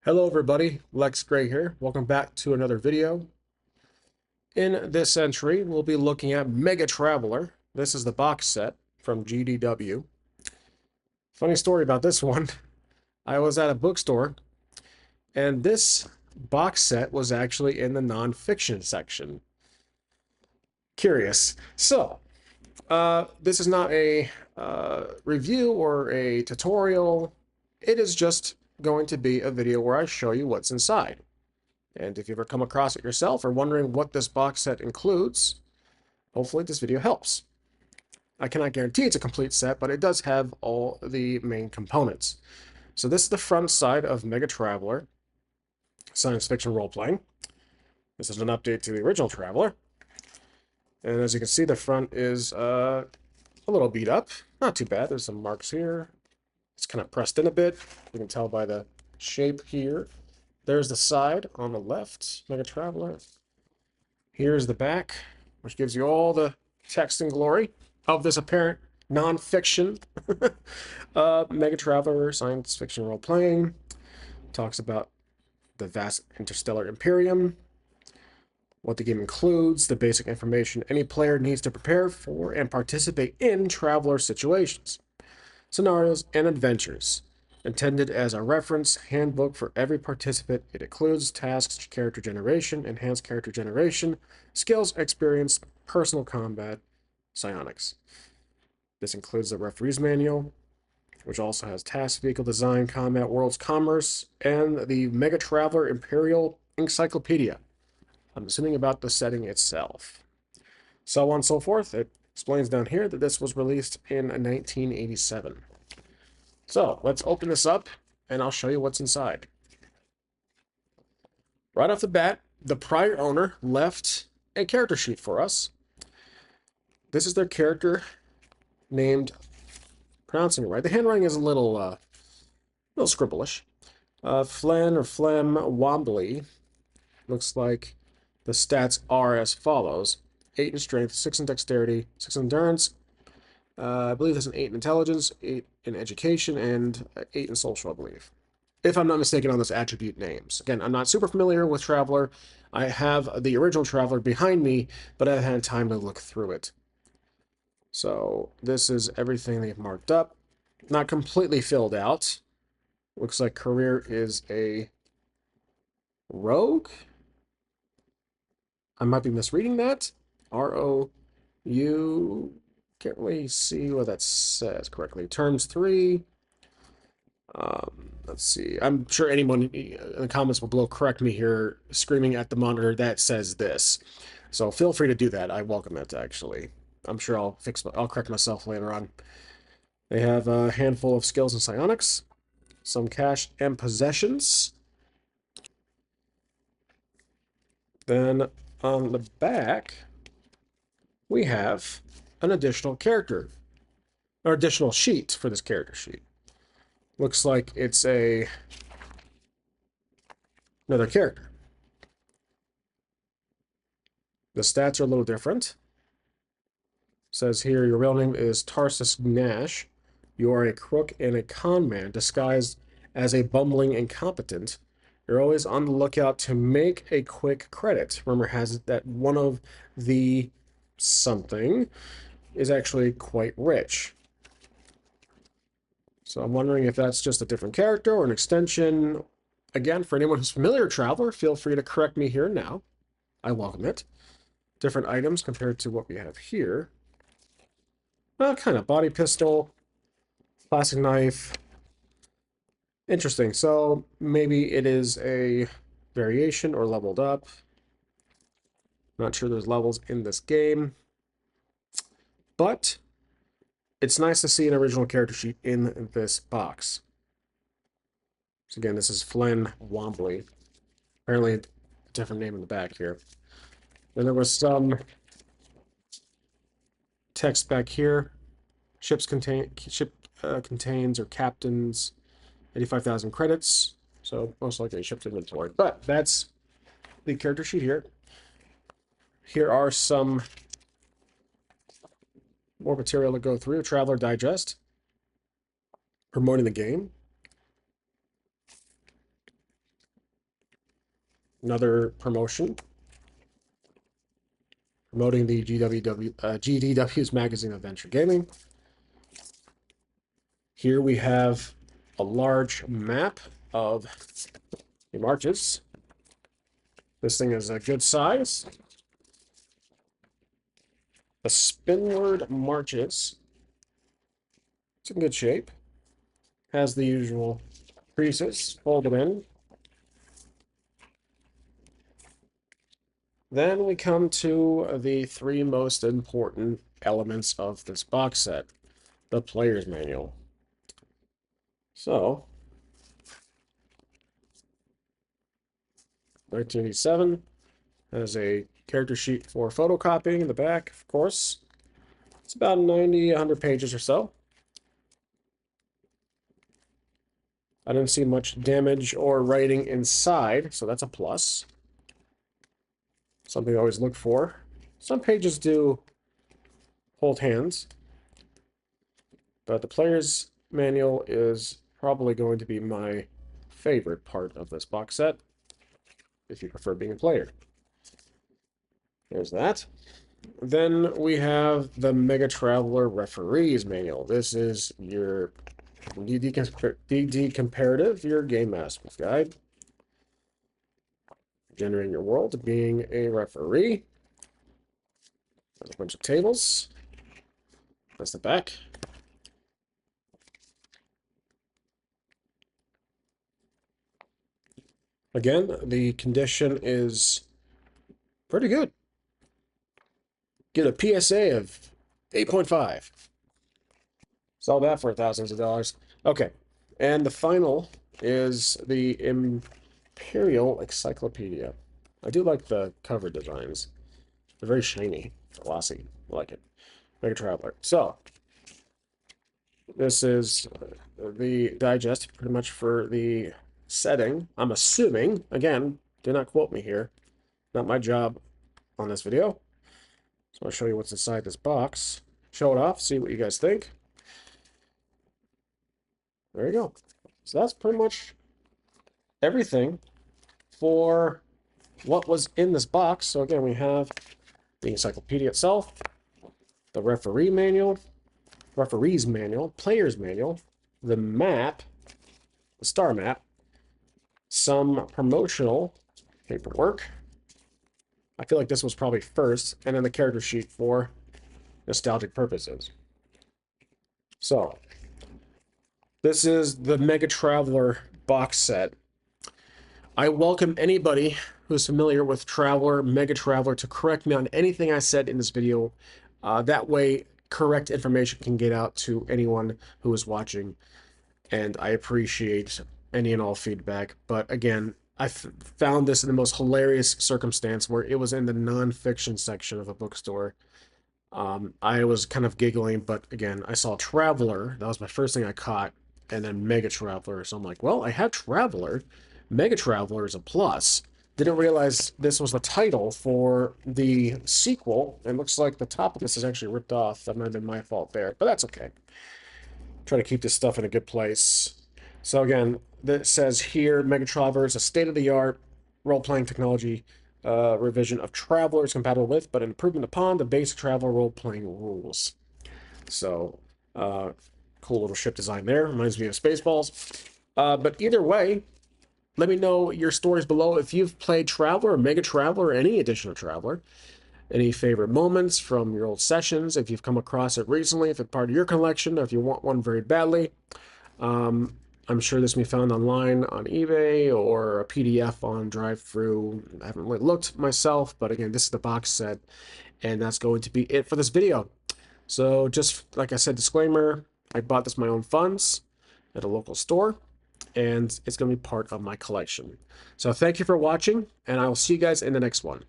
Hello everybody, Lex Gray here. Welcome back to another video. In this entry, we'll be looking at MegaTraveller. This is the box set from GDW. Funny story about this one. I was at a bookstore, and this box set was actually in the nonfiction section. Curious. This is not a review or a tutorial. It is just going to be a video where I show you what's inside. And if you ever come across it yourself or wondering what this box set includes, hopefully this video helps. I cannot guarantee it's a complete set, but it does have all the main components. So this is the front side of MegaTraveller science fiction role-playing. This is an update to the original Traveller. And as you can see, the front is a little beat up. Not too bad. There's some marks here. It's kind of pressed in a bit. You can tell by the shape here. There's the side on the left, MegaTraveller. Here's the back, which gives you all the text and glory of this apparent non-fiction MegaTraveller science fiction role-playing. Talks about the vast interstellar imperium, what the game includes, the basic information any player needs to prepare for and participate in Traveller situations, scenarios, and adventures. Intended as a reference handbook for every participant, it includes tasks, character generation, enhanced character generation, skills, experience, personal combat, psionics. This includes the referee's manual, which also has task, vehicle design, combat, worlds, commerce, and the MegaTraveller Imperial Encyclopedia. I'm assuming about the setting itself. So on and so forth. It explains down here that this was released in 1987. So let's open this up and I'll show you what's inside. Right off the bat, the prior owner left a character sheet for us. This is their character named, pronouncing it right. The handwriting is a little scribblish. Flen or Flem Wombly. Looks like the stats are as follows: 8 in strength, 6 in dexterity, 6 in endurance. I believe there's an 8 in intelligence, 8 in education, and 8 in social, I believe. If I'm not mistaken on those attribute names. Again, I'm not super familiar with Traveller. I have the original Traveller behind me, but I haven't had time to look through it. So this is everything they've marked up. Not completely filled out. Looks like career is a rogue. I might be misreading that. R-O-U... Can't really see what that says correctly. Terms 3. Let's see. I'm sure anyone in the comments will below correct me here, screaming at the monitor that says this. So feel free to do that. I welcome it, actually. I'm sure I'll correct myself later on. They have a handful of skills and psionics, some cash and possessions. Then on the back, we have an additional character, or additional sheet for this character sheet. Looks like it's another character. The stats are a little different. It says here, your real name is Tarsus Nash. You are a crook and a con man disguised as a bumbling incompetent. You're always on the lookout to make a quick credit. Rumor has it that one of the something is actually quite rich. So I'm wondering if that's just a different character or an extension. Again, for anyone who's familiar with Traveller, feel free to correct me here now. I welcome it. Different items compared to what we have here. Well, kind of body pistol, plastic knife. Interesting. So maybe it is a variation or leveled up. Not sure there's levels in this game. But it's nice to see an original character sheet in this box. So again, this is Flen Wombly. Apparently a different name in the back here. Then there was some text back here. Ship contains or captains 85,000 credits. So most likely shipped inventory. But that's the character sheet here. Here are some more material to go through. Traveller Digest, promoting the game. Another promotion. Promoting the GDW's Magazine of Adventure Gaming. Here we have a large map of the marches. This thing is a good size. The Spinward Marches. It's in good shape. Has the usual creases folded in. Then we come to the three most important elements of this box set. The player's manual. So, 1987 has a character sheet for photocopying in the back, of course. It's about 90, 100 pages or so. I didn't see much damage or writing inside, so that's a plus. Something I always look for. Some pages do hold hands, but the player's manual is probably going to be my favorite part of this box set, if you prefer being a player. There's that. Then we have the MegaTraveller Referee's Manual. This is your DD Comparative, your Game Master's Guide. Generating your world, being a referee. There's a bunch of tables. That's the back. Again, the condition is pretty good. Get a PSA of 8.5. Sell that for thousands of dollars. Okay, and the final is the Imperial Encyclopedia. I do like the cover designs. They're very shiny, glossy. I like it. MegaTraveller. So, this is the digest pretty much for the setting. I'm assuming, again, do not quote me here. Not my job on this video. So I'll show you what's inside this box. Show it off, see what you guys think. There you go. So that's pretty much everything for what was in this box. So again, we have the encyclopedia itself, the referee's manual, player's manual, the map, the star map, some promotional paperwork. I feel like this was probably first, and then the character sheet for nostalgic purposes. So, this is the MegaTraveller box set. I welcome anybody who's familiar with Traveller, MegaTraveller, to correct me on anything I said in this video. That way, correct information can get out to anyone who is watching, and I appreciate any and all feedback. But again, I found this in the most hilarious circumstance where it was in the non-fiction section of a bookstore. I was kind of giggling, but again, I saw Traveller. That was my first thing I caught, and then MegaTraveller. So I'm like, well, I have Traveller. MegaTraveller is a plus. Didn't realize this was the title for the sequel. It looks like the top of this is actually ripped off. That might have been my fault there, but that's okay. Try to keep this stuff in a good place. So again, this says here, MegaTraveller is a state-of-the-art role-playing technology revision of Traveller is compatible with, but an improvement upon the basic Traveller role-playing rules. So, cool little ship design there. Reminds me of Spaceballs. But either way, let me know your stories below if you've played Traveller or MegaTraveller or any edition of Traveller. Any favorite moments from your old sessions, if you've come across it recently, if it's part of your collection, or if you want one very badly. I'm sure this can be found online on eBay or a PDF on drive-thru. I haven't really looked myself, but again, this is the box set, and that's going to be it for this video. So just like I said, disclaimer, I bought this my own funds at a local store, and it's going to be part of my collection. So thank you for watching, and I will see you guys in the next one.